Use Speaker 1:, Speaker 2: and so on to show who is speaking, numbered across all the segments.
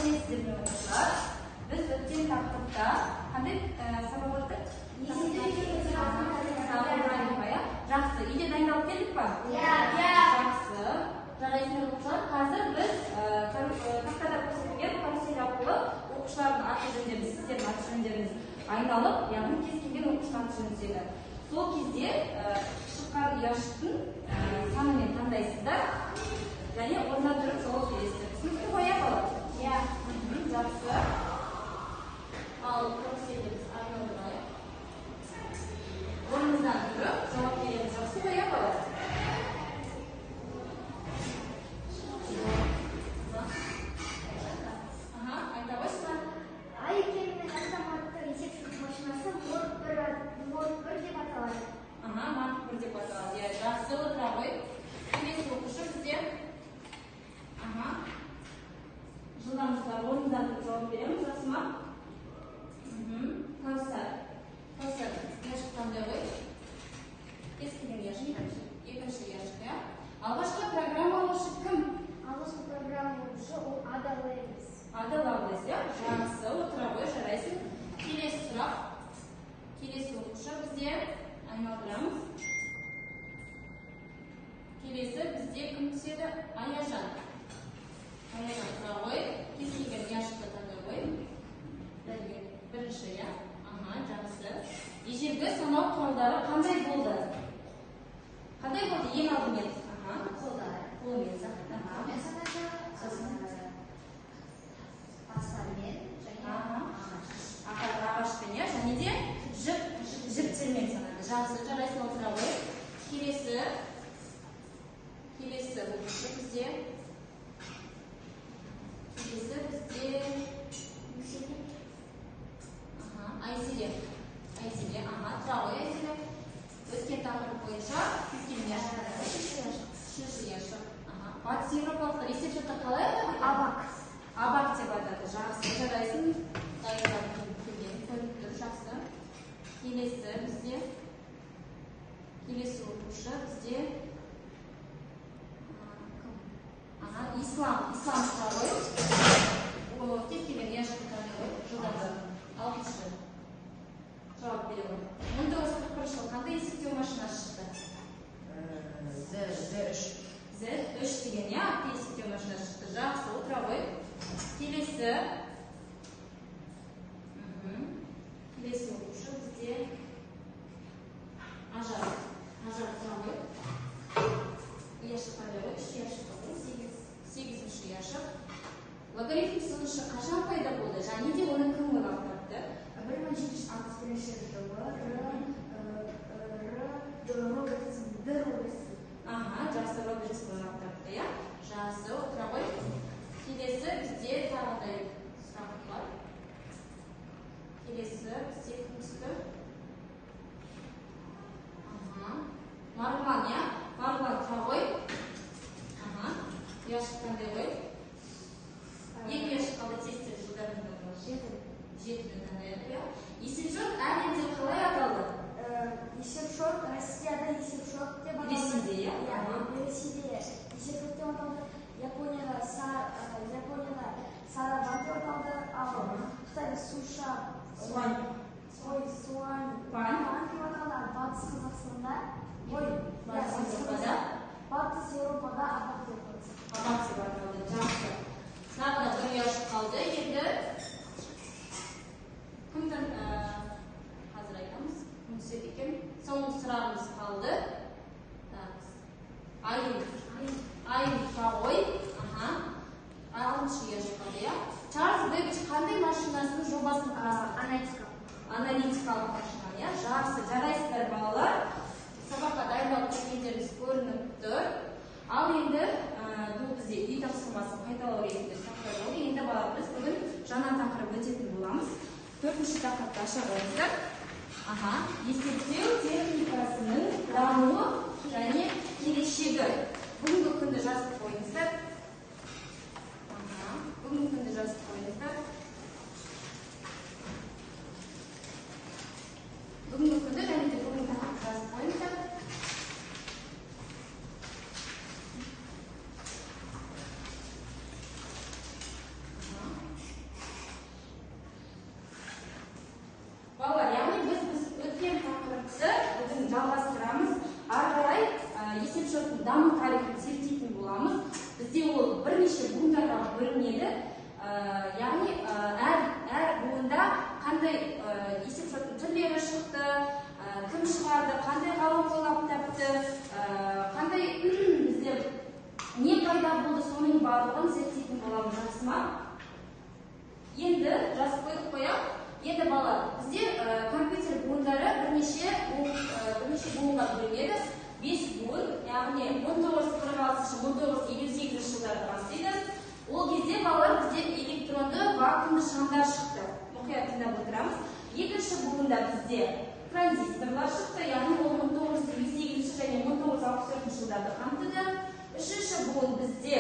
Speaker 1: сәлеметсіздер ме оқушылар? Біз өткен тақырыпта қандай сабақ өттік? Жақсы. Үйде дайындалып келдік па? Жақсы. Жарайсыздар оқушылар. Қазір біз тақтада көрсетілген карусель арқылы оқушылардың аты-жөндерін, сіздердің аты-жөндеріңіз айналып, яғни кез келген оқушының аты-жөні түседі. Сол кезде шыққан ұяшықтың санымен таңдайсыздар және орнынан тұрып жауап бересіздер. Түсінікті ғой, балалар? Иә. Жақсы. Ал карусельді біз айналдырайық. Орнымыздан тұрып жауап береміз. Жақсы ғой, балалар? Айта қойсыздар.
Speaker 2: Ай екенімен автоматты есептік машинасы мод 1 деп аталады.
Speaker 1: Мод 1 деп аталады. Жақсы, отыра ғой. Келесі оқушы бізде. Жылдамдықтар орнымыздан тұрып жауап береміз. Жақсы ма? Кәусар. Яшық қандай ғой? Кез келген яшық, екінші яшық, иә? Алғашқы программалаушы кім?
Speaker 2: Алғашқы программалаушы ол Ада Левис.
Speaker 1: Ада Левис, иә? Жақсы, отыра ғой, жарайсың. Келесі сұрақ. Келесі оқушы бізде айналдырамыз. Келесі бізде кім түседі? Аяжан. Аяжан, тұра ғой. Кез келген яшықты таңдай ғой. Бірінші, иә? Жақсы. Ежелгі санау құралдары қандай болды? Қандай болды ең алдымен? Қолмен
Speaker 2: Тастармен
Speaker 1: ағашпен, және де жіптермен санады. Жақсы, жарайсың, отыра ғой. Келесі оқушы бізде. Айзере, тұра ғой, Айзере. Өткен тақырып бойынша кез-келген шыршы яшық. Батыс еуропалықтар есеп шоты қалай атады? Абак деп атады. Жақсы, жарайсың. Дайындап келген, көрініп тұр. Жақсы. Келесі оқушы бізде. Ислам тұра ғой. Кез келген яшық таңдай ғой. Жылдамды. Алтыншы. Жауап бере ғой. 1941 жыл қандай есептеу машинасы шықты? Z3 деген, иә? Есептеу машинасы шықты. Жақсы, отыра ғой. Келесі оқушы бізде Ажар тұра ғой. Яшық қандай ғой? 3 яшық ғой. 8-ші яшық. Логарифм сызғышы қашан пайда болды? Және де оны кім ойлап тапты?
Speaker 2: 1761 жылы
Speaker 1: Жақсы, Робертс ойлап тапты, иә? Жақсы, отыра ғой. Келесі бізде тағыдай сұрақ бар. Келесі бізде кім түсті? Марғұлан, иә? Марғұлан, тұра ғой. Яшық қандай ғой? Екі яшық қалды тестер жылдарында бол. 7-ді таңдайық, иә? Есепшот әлемде қалай аталды?
Speaker 2: Есепшот Россияда есепшот деп аталды.
Speaker 1: Ресейде, иә?
Speaker 2: Ресейде есепшот деп аталды. Японияда Сарабан деп аталды. Ал Қытайда Суань деп аталды. Батыс Қазақстанда Батыс Еуропада Абак деп аталды.
Speaker 1: Абак деп аталды. Жақсы. Тағы да бір яшық қалды. Енді кімдің қазір айтамыз? Кім түседі екен? Соңғы сұрағымыз қалды. Айын тұра ғой. 6-шы яшық қалды, иә? Чарльз Бэббидж қандай машинасының жобасын құрастырды? Аналитикалық машина, иә? Жақсы, жарайсыздар балалар. Сабаққа дайындалып келгендеріңіз көрініп тұр. Ал енді бұл бізде үй тапсырмасын қайталау ретінде сұрақтар болды. Енді балалар біз бүгін жаңа тақырып өтетін боламыз. 4-ші тақырыпты аша қойыңыздар. Есептеу техникасының дамуы және келешегі. Бүгінгі күнді жазып қойыңыздар. Бүгінгі күнді жазып қойыңыздар. Бүгінгі күнді және де бүгінгі тақырыпты жазып қойыңыздар. яғни әр буында қандай есепшоттың түрлері шықты, кім шығарды, қандай ғалым ойлап тапты, қандай біздер не пайда болды, соның барлығын зерттейтін боламыз, жақсы ма? Енді жазып қойдық қоям. Енді бала, бізде компьютер буындары бірнеше буынға бөлінеді. 5 буын, яғни 1946-1958 жылдары бастайды. Ол кезде балалар бізде электронды вакуумды шамдар шықты. Мұқият тыңдап отырамыз. Екінші буында бізде транзисторлар шықты, яғни ол 1958 және 1964 жылдарды қамтыды. Үшінші буын бізде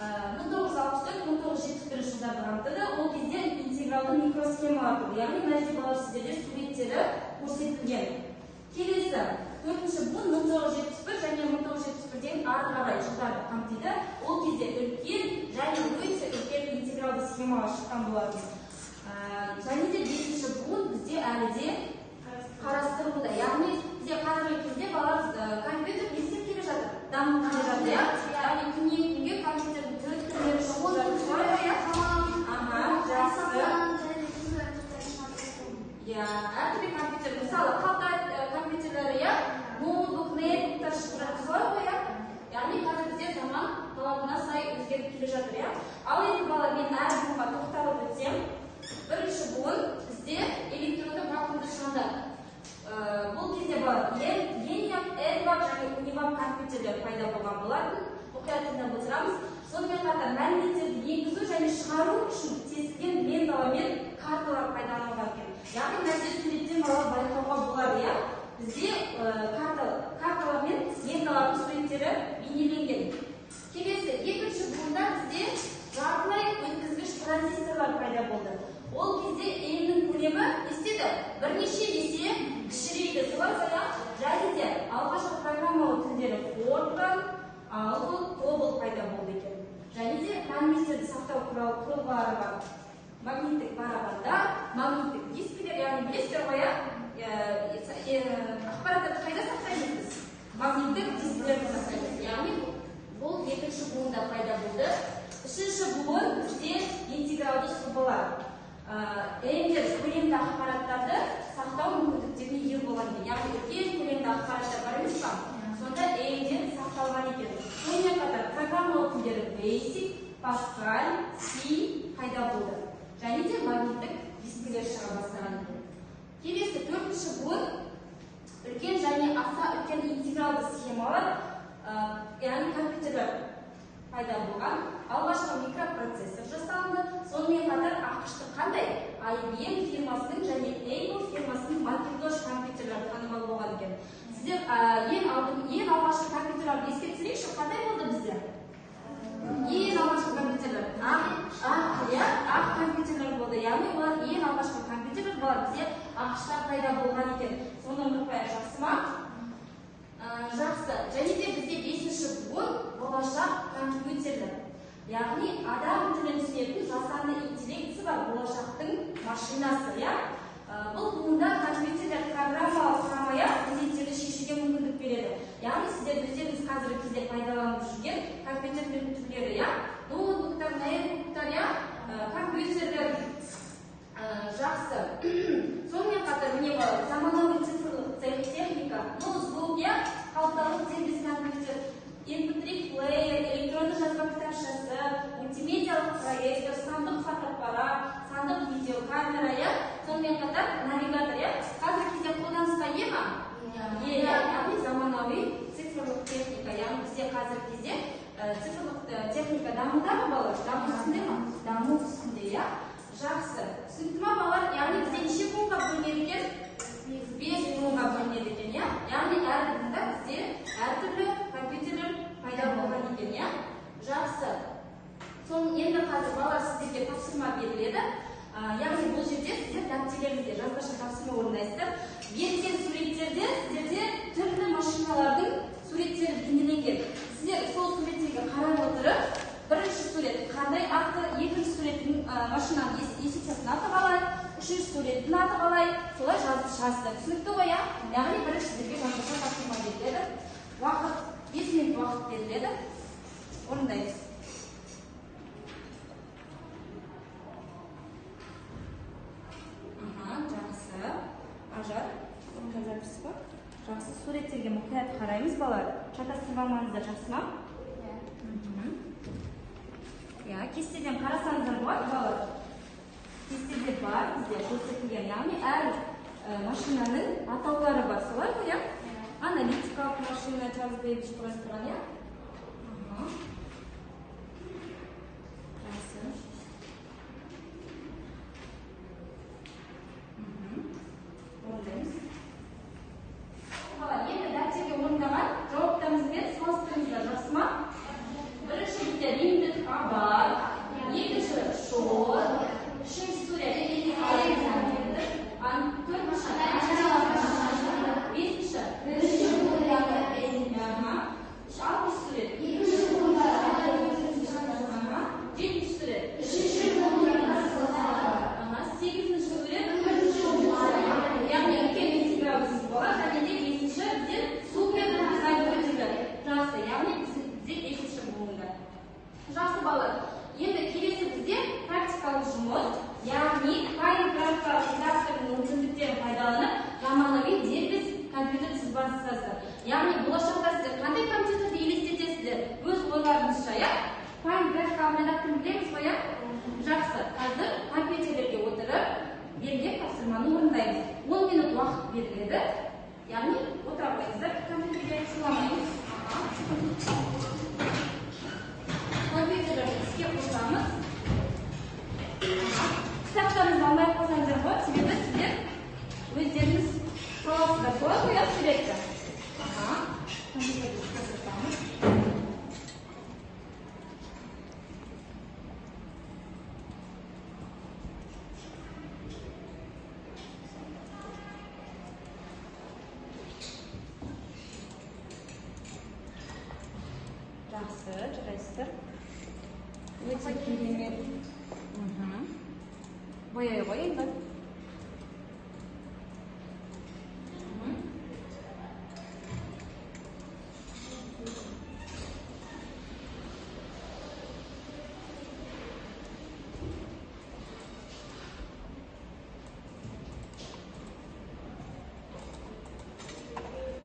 Speaker 1: 1964-1971 жылдарды қамтыды. Ол кезде интегралды микросхемалар болды, яғни мына жерде балалар сіздерде суреттері көрсетілген. Келесі төртінші буын 1971 және 1971-ден ары қарай жылдарды қамтиды. Ол кезде үлкен және өте үлкен интегралды схемалар шыққан болатын. Және де бесінші буын бізде әлі де қарастырылуда. Яғни бізде қазіргі кезде балалар компьютер естіп келе жатыр, дамып келе жатыр. Яғни күннен күнге компьютердің түрлері шығып әртүрлі компьютер, мысалы қалта компьютерлері, ноутбук, нетбуктар шығып жатыр, солай ғой. Яғни қазір бізде заман талабына сай өзгеріп келе жатыр. Ал енді бала, мен әр буынға тоқталып өтсем, бірінші буын бізде электронды вакуумды шамдар. Бұл кезде бала линиум, эдвак және унивак компьютерлер пайда болған болатын. Мұқият тыңдап отырамыз. Сонымен қатар мәліметтерді енгізу және шығару үшін тесілген ленталармен карталар пайдаланылған екен. Яғни мына жерде суреттен балалар байқауға болады. Бізде карталар мен ленталардың суреттері бейнеленген. Келесі екінші буында бізде жартылай өткізгіш транзисторлар пайда болды. Ол кезде элемнің көлемі естеді бірнеше есе кішірейді. Солай және де алғашқы программалау тілдері Fortran, Algol, Cobol пайда болды екен. Және де мәліметтерді сақтау құрылғылары бар. Магниттік барабандар, магниттік дискілер, яғни білесіздер ғой, ақпараттарды қайда сақтаймыз біз? Магниттік дискілерді сақтаймыз. Яғни бұл екінші буында пайда болды. Үшінші буын бізде интегралды сұлбалар. Элемдер көлемді ақпараттарды сақтау мүмкіндіктеріне ие болған екен. Яғни үлкен көлемді ақпараттар бар емес па? Сонда элемдер сақталған екен. Сонымен қатар программалау тілдері Basic, Pascal, C пайда болды. Және де магниттік дискілер шыға бастаған екен. Келесі төртінші буын үлкен және аса үлкен интегралды схемалар, яғни компьютерлер пайда болған. Алғашқы микропроцессор жасалынды. Сонымен қатар ақышты қандай? IBM фирмасының және Apple фирмасының Macintosh компьютерлері танымал болған екен. Сіздер ең алғашқы компьютерлерді еске түсірейікші, қандай болды бізде? Ең алғашқы компьютерлер ақ компьютерлер болды. Яғни олар ең алғашқы компьютерлер болар, бізде ақышта пайда болған екен. Соны ұмытпайық, жақсы ма? Жақсы. Және де бізде бесінші буын болашақ компьютерлер. Яғни адам тілін түсінетін жасанды интеллектісі бар болашақтың машинасы. Бұл буында компьютерлер программалық құрамая міндеттерді шешуге мүмкіндік береді. Яғни сіздер өздеріңіз қазіргі кезде пайдаланып жүрген компьютерлер түрлері, ноутбуктар, нетбуктар, компьютерлер. Жақсы. Сонымен қатар міне бар заманауи цифрлық техника, ноутбук, қалталық дербес компьютер, MP3 плеер, электронды жазба кітапшасы, мультимедиалық проектор, сандық фотоаппарат, сандық видеокамера, сонымен қатар навигатор. Қазіргі кезде қолданысқа ие ма? Яғни заманауи цифрлық техника. Яғни бізде қазіргі кезде цифрлық техника дамуда ма балалар? Даму үстінде ма? Даму үстінде. Жақсы. Түсінікті ма балалар? Яғни бізде неше буынға бөлінеді екен? 5 буынға бөлінеді екен. Яғни әр буында бізде әртүрлі компьютерлер пайда болған екен. Жақсы. Соның енді қазір балалар сіздерге тапсырма беріледі. Яғни бұл жерде сіздер дәптерлеріңізде жазбаша тапсырма орындайсыздар. Берілген суреттерде сіздерде түрлі машиналардың суреттері бейнеленген. Сіздер сол суреттегі қарап отырып, бірінші сурет қандай аты, екінші суреттің машинаның есепшотының аты қалай, үшінші суреттің аты қалай, солай жазып шығасыздар. Түсінікті ғой? Яғни бірінші сіздерге жазбаша тапсырма беріледі. Уақыт 5 минут уақыт беріледі. Орындаймыз. суреттерге мұқият қараймыз балалар. Шатастырмаңыздар, жақсы ма? Иә, кестеден қарасаңыздар болады балалар. Кестеде бар бізде көрсетілген, яғни әр машинаның атаулары бар, солай ғой, иә? Аналитикалық машина, Чарльз Бэббидж құрастырған, иә? Жақсы. Орындаймыз. Енді дәптерге орындаған жауаптарыңызбен салыстырыңыздар, жақсы ма? Бірінші бізде римдік қабат, екінші шор, үшінші сурет, жақсы балалар. Енді келесі бізде практикалық жұмыс, яғни Pine графикалық редакторының мүмкіндіктерін пайдаланып, заманауи дербес компьютер сызбасыздар. Яғни болашақта сіздер қандай компьютерді елестетесіздер? Өз ойларыңызша, иә? Pine графикалық редакторын білеміз ғой, иә? Жақсы. Қазір компьютерлерге отырып, берілген тапсырманы орындаймыз. 10 минут уақыт беріледі. Яғни отыра қойыңыздар, компьютерге шуламаймыз. Компьютерлерді іске қосамыз. Кітаптарыңызды алмай қойсаңыздар болады, себебі сіздер өздеріңіз саласыздар, солай ғой, иә, суретті. Компьютерді іске қосамыз. Жақсы, жарайсыздар. Өте керемет. Бояй ғой енді.